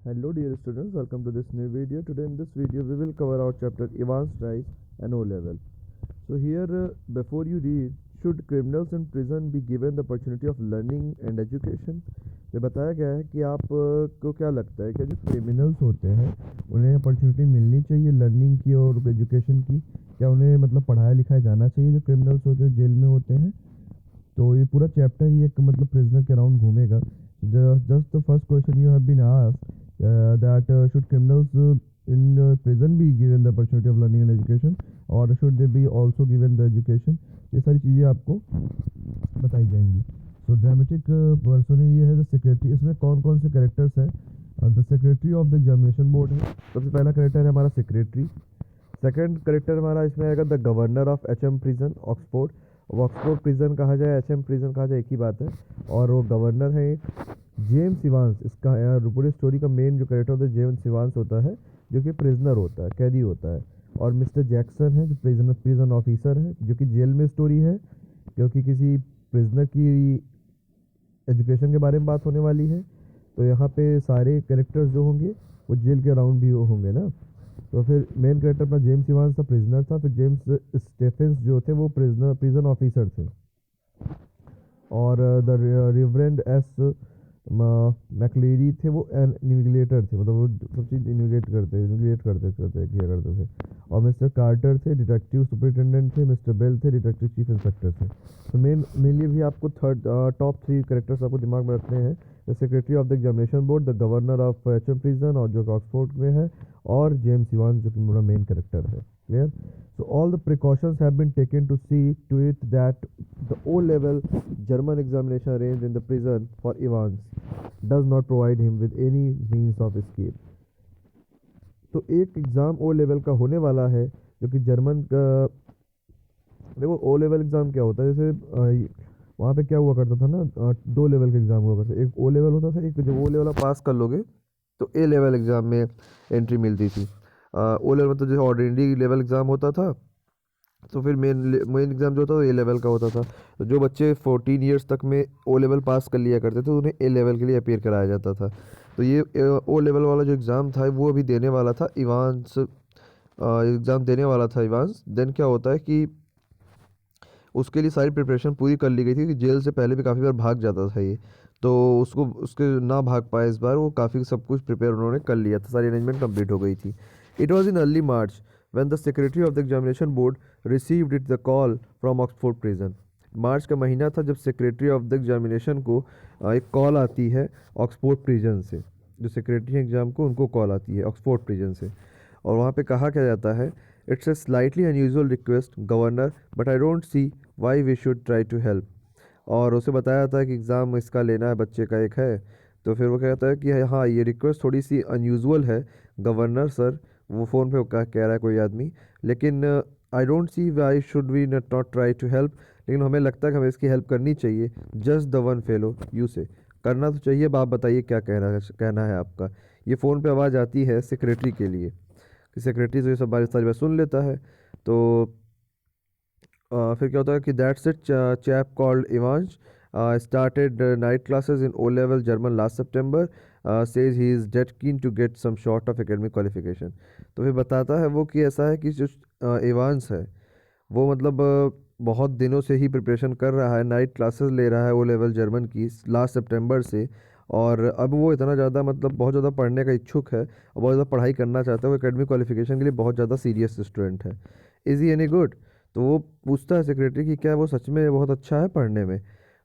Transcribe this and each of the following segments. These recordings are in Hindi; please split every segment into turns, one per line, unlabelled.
Hello dear students, welcome to this new video. Today in this video we will cover our chapter Ivan's Rise and O level. So here before you read, should criminals in prison be given the opportunity of learning and education? ये बताया गया है कि आप को क्या लगता है कि जो क्रिमिनल्स होते हैं उन्हें अपॉर्चुनिटी मिलनी चाहिए लर्निंग की और एजुकेशन की। क्या उन्हें मतलब पढ़ाया लिखाया जाना चाहिए जो क्रिमिनल्स होते हैं जेल में होते हैं? तो ये पूरा चैप्टर ही एक मतलब प्रिजनर के अराउंड घूमेगा। Just the first question you have been asked that should criminals in prison be given the opportunity of learning and education or should they be also given the education? ये सारी चीज़ें आपको बताई जाएंगी। सो ड्रामेटिक पर्सन ये है द सेक्रेटरी। इसमें कौन कौन से कैरेक्टर्स हैं? The secretary of the examination board है, सबसे पहला कैरेक्टर है हमारा सेक्रेटरी। सेकंड कैरेक्टर हमारा इसमें आएगा the governor of HM prison Oxford. Oxford prison कहा जाए एचएम प्रिजन कहा जाए एक ही बात है। और वो गवर्नर है एक जेम्स इवांस। इसका पूरी स्टोरी का मेन जो कैरेक्टर होता है जेम्स इवांस होता है जो कि प्रिजनर होता है, कैदी होता है। और मिस्टर जैक्सन है जो प्रिजन ऑफिसर है जो कि जेल में स्टोरी है क्योंकि किसी प्रिजनर की एजुकेशन के बारे में बात होने वाली है। तो यहाँ पे सारे कैरेक्टर्स जो होंगे वो जेल के अराउंड भी होंगे ना। तो फिर मेन कैरेक्टर अपना जेम्स इवांस था, प्रिजनर था। फिर जेम्स स्टेफेंस जो थे वो प्रिजन ऑफिसर थे। और द रिवरेंड एस मैकलेरी थे वो इन्विजिलेटर थे, मतलब वो सब चीज़ इन्विजिलेट करते किया करते थे। और मिस्टर कार्टर थे डिटेक्टिव सुपरिटेंडेंट थे। मिस्टर बेल थे डिटेक्टिव चीफ इंस्पेक्टर थे। तो मेनली भी आपको टॉप थ्री कैरेक्टर्स आपको दिमाग में रखने हैं। The secretary of the examination board, the governor of HM prison और जो ऑक्सफोर्ड में है, और जेम्स इवांस जो कि मेरा मेन कैरेक्टर है। Clear? So all the precautions have been taken to see to it that the O-level German examination arranged in the prison for Evans does not provide him with any means of escape. तो एक एग्ज़ाम ओ लेवल का होने वाला है जो कि जर्मन का। देखो ओ लेवल एग्ज़ाम क्या होता है, जैसे वहाँ पे क्या हुआ करता था ना, दो लेवल के एग्ज़ाम हुआ करते, एक ओ लेवल होता था, एक जब ओ लेवल आप पास कर लोगे तो ए लेवल एग्ज़ाम में एंट्री मिलती थी। ओ लेवल मतलब जैसे ऑर्डिनरी लेवल एग्ज़ाम होता था तो फिर मेन एग्ज़ाम जो होता था ए लेवल का होता था। तो जो बच्चे 14 इयर्स तक में ओ लेवल पास कर लिया करते थे उन्हें ए लेवल के लिए अपीयर कराया जाता था। तो ये ओ लेवल वाला जो एग्ज़ाम था वो अभी देने वाला था इवांस, एग्ज़ाम देने वाला था इवांस। देन क्या होता है कि उसके लिए सारी प्रिपरेशन पूरी कर ली गई थी कि जेल से पहले भी काफ़ी बार भाग जाता था ये, तो उसको उसके ना भाग पाए इस बार, वो काफ़ी सब कुछ प्रिपेयर उन्होंने कर लिया था, सारी अरेंजमेंट कंप्लीट हो गई थी। It was in early March when the secretary of the examination board received it the call from Oxford prison. March का महीना था जब सेक्रेटरी ऑफ द एग्जामिनेशन को एक कॉल आती है ऑक्सफोर्ड प्रिजन से। जो सेक्रेटरी एग्ज़ाम को उनको कॉल आती है ऑक्सफोर्ड प्रिजन से, और वहाँ पे कहा क्या जाता है, it's a slightly unusual request governor but I don't see why we should try to help. और उसे बताया जाता है कि एग्ज़ाम इसका लेना है, बच्चे का एक है। तो फिर वो कहता है कि हाँ ये रिक्वेस्ट थोड़ी सी अनयूजुअल है गवर्नर सर, वो फ़ोन पे कह रहा है कोई आदमी, लेकिन I don't see why should we not try to help, लेकिन हमें लगता है कि हमें इसकी हेल्प करनी चाहिए। Just the one fellow you से, करना तो चाहिए, आप बताइए क्या कहना है आपका। ये फ़ोन पे आवाज़ आती है सेक्रेटरी के लिए कि सेक्रेटरी जो ये सब सारी बात सुन लेता है। तो फिर क्या होता है कि that's it chap called Evans started night classes in O level German last September, says he is dead keen to get some sort of academic qualification। तो फिर बताता है वो कि ऐसा है कि जो इवांस है वो मतलब बहुत दिनों से ही प्रिपरेशन कर रहा है, नाइट क्लासेस ले रहा है ओ लेवल जर्मन की लास्ट सितंबर से। और अब वो इतना ज़्यादा मतलब बहुत ज़्यादा पढ़ने का इच्छुक है और बहुत ज़्यादा पढ़ाई करना चाहता है, वो एकेडमिक क्वालिफिकेशन के लिए बहुत ज़्यादा सीरियस स्टूडेंट है। Is he any good? तो वो पूछता है सेक्रेटरी कि क्या वो सच में बहुत अच्छा है पढ़ने में?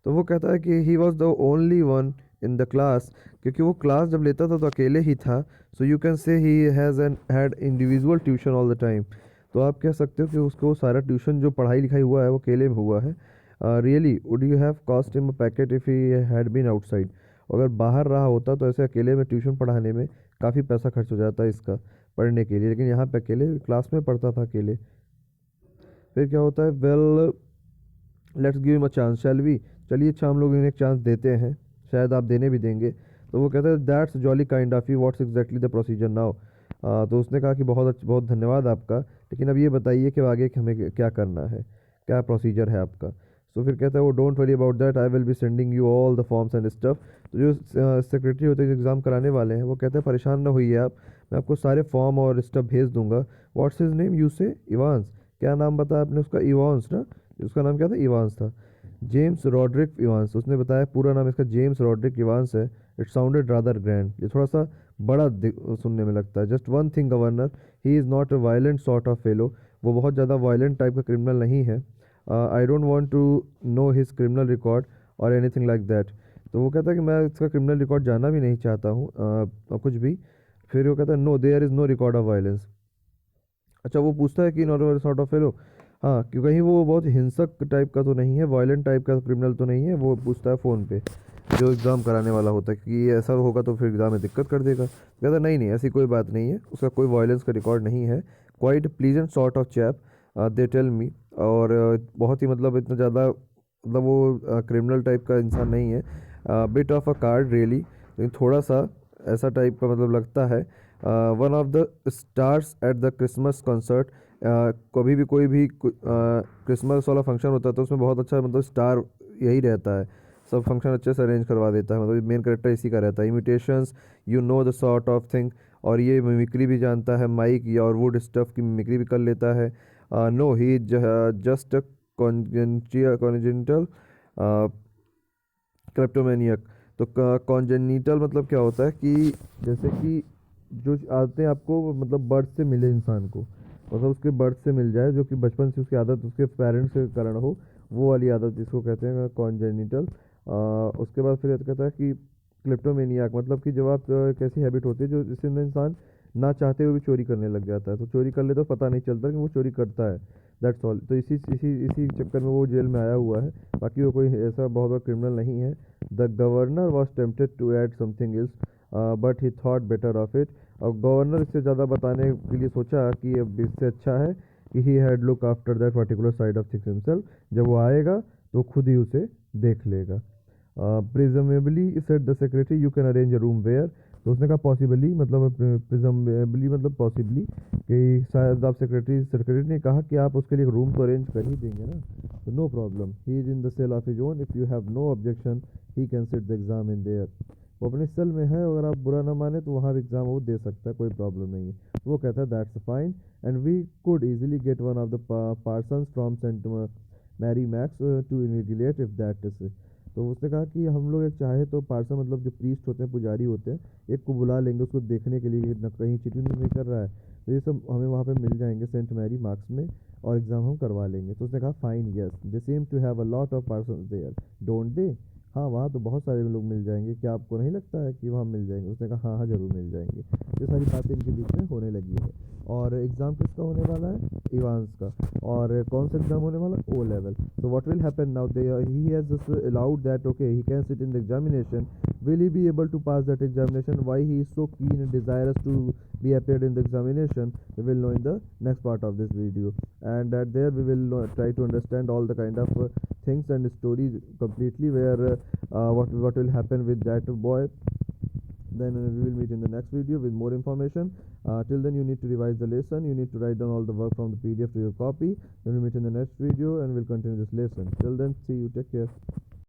तो वो कहता है कि he was the only one in the class, क्योंकि वो क्लास जब लेता था तो अकेले ही था। So you can say he has an had individual tuition all the time. तो आप कह सकते हो कि उसको सारा ट्यूशन जो पढ़ाई लिखाई हुआ है वो अकेले में हुआ है। Really would you have cost him a packet if he had been outside? अगर बाहर रहा होता तो ऐसे अकेले में ट्यूशन पढ़ाने में काफ़ी पैसा खर्च हो जाता है इसका पढ़ने के लिए, लेकिन यहाँ पे अकेले क्लास में पढ़ता था अकेले। फिर क्या होता है, well let's give him a chance shall we, चलिए अच्छा हम लोग इन्हें एक चांस देते हैं, शायद आप देने भी देंगे। तो वो कहते हैं that's jolly kind of you, what's exactly the procedure now. तो उसने कहा कि बहुत धन्यवाद आपका, लेकिन अब ये बताइए कि आगे हमें क्या करना है, क्या प्रोसीजर है आपका। सो फिर कहता है वो don't worry about that, I will be sending you all the forms and stuff. तो जो सेक्रेटरी होते हैं जो एग्ज़ाम कराने वाले हैं वो कहते हैं परेशान ना होइए आप, मैं आपको सारे फॉर्म और स्टफ भेज दूंगा। व्हाट्स हिज नेम, यू से इवांस, क्या नाम बताया आपने उसका, इवांस ना, उसका नाम क्या था, इवांस था, जेम्स रॉड्रिक इवांस। उसने बताया पूरा नाम इसका जेम्स रॉड्रिक इवांस है। इट साउंडेड रादर ग्रैंड, ये थोड़ा सा बड़ा सुनने में लगता है। Just one thing governor, he is not a violent sort of fellow, वो बहुत ज़्यादा वायलेंट टाइप का क्रिमिनल नहीं है। I don't want to know his criminal record और एनीथिंग लाइक दैट। तो वो कहता है कि मैं इसका क्रिमिनल रिकॉर्ड जानना भी नहीं चाहता हूँ कुछ भी। फिर वो कहता है no there is no record of violence. अच्छा वो पूछता है कि नॉट सॉर्ट ऑफ फेलो, हाँ क्यों कहीं वो बहुत हिंसक टाइप का तो नहीं है, वायलेंट टाइप का क्रिमिनल तो नहीं है, वो पूछता है फ़ोन पे जो एग्ज़ाम कराने वाला होता है कि ऐसा होगा तो फिर एग्ज़ाम में दिक्कत कर देगा। कहता है नहीं नहीं ऐसी कोई बात नहीं है, उसका कोई वायलेंस का रिकॉर्ड नहीं है, quite pleasant sort of chap they tell me. और बहुत ही मतलब इतना ज़्यादा मतलब वो क्रिमिनल टाइप का इंसान नहीं है, bit of a card really, लेकिन थोड़ा सा ऐसा टाइप का मतलब लगता है। One of the stars at the Christmas concert, कभी भी कोई भी क्रिसमस वाला फंक्शन होता है तो उसमें बहुत अच्छा मतलब स्टार यही रहता है, सब फंक्शन अच्छे से अरेंज करवा देता है, मतलब मेन करेक्टर इसी का रहता है। Imitations, you know the sort of thing, और ये मिमिक्री भी जानता है, माइक या और वुड स्टफ की मिमिक्री भी कर लेता है। नो ही जस्ट कॉन्जेंटल क्लेप्टोमेनियक। तो कॉन्जेनिटल मतलब क्या होता है कि जैसे कि जो आदतें आपको मतलब बर्थ से मिले इंसान को, मतलब उसके बर्थ से मिल जाए, जो कि बचपन से उसकी आदत उसके पेरेंट्स के कारण हो, वो वाली आदत जिसको कहते हैं कॉन्जेनिटल। उसके बाद फिर कहता है कि क्लिप्टोमेनियाक मतलब कि जब आप एक ऐसी हैबिट होती है जो जिससे इंसान ना चाहते हुए भी चोरी करने लग जाता है, तो चोरी कर ले तो पता नहीं चलता कि वो चोरी करता है, दैट्स ऑल। तो इसी इसी इसी चक्कर में वो जेल में आया हुआ है, बाकी वो कोई ऐसा बहुत बड़ा क्रिमिनल नहीं है। The governor was tempted to add something else but he thought better of it. और गवर्नर इससे ज़्यादा बताने के लिए सोचा कि अब इससे अच्छा है कि he had look after that particular side of things himself, जब वो आएगा तो खुद ही उसे देख लेगा। Presumably said the secretary you can arrange a room where. तो उसने कहा पॉसिबली मतलब प्रिजमेबली मतलब पॉसिबली कि शायद आप सेक्रेटरी ने कहा कि आप उसके लिए एक रूम तो अरेंज कर ही देंगे ना, तो no problem, he is in the cell of his own, if you have no objection he can sit the exam in there. वो अपने सेल में है, अगर आप बुरा ना माने तो वहाँ भी एग्ज़ाम वो दे सकता है, कोई प्रॉब्लम नहीं है। तो वो कहता है that's fine and we could easily get one of the parsons from Saint Mary Max to invigilate if that is. तो उसने कहा कि हम लोग एक चाहे तो पार्सन मतलब जो प्रीस्ट होते हैं, पुजारी होते हैं, एक को बुला लेंगे उसको देखने के लिए कि न कहीं चीटिंग नहीं कर रहा है, तो ये सब हमें वहाँ पे मिल जाएंगे सेंट मैरी मार्क्स में, और एग्ज़ाम हम करवा लेंगे। तो उसने कहा fine yes they seem to have a lot of person there don't they. हाँ वहाँ तो बहुत सारे लोग मिल जाएंगे, क्या आपको नहीं लगता है कि वहाँ मिल जाएंगे। उसने कहा हाँ हाँ ज़रूर मिल जाएंगे। ये सारी बातें इनके बीच में होने लगी है। और एग्ज़ाम किसका होने वाला है, इवांस का। और कौन सा एग्ज़ाम होने वाला, O level. So what will happen now, he has just allowed that okay he can sit in the examination, will he be able to pass that examination, why he is so keen and desirous to be appeared in the examination, we will know in the next part of this video. And at there we will try to understand all the kind of things and stories completely, where what will happen with that boy. Then we will meet in the next video with more information. Till then you need to revise the lesson, you need to write down all the work from the PDF to your copy. Then we'll meet in the next video and we'll continue this lesson. Till then, see you, take care.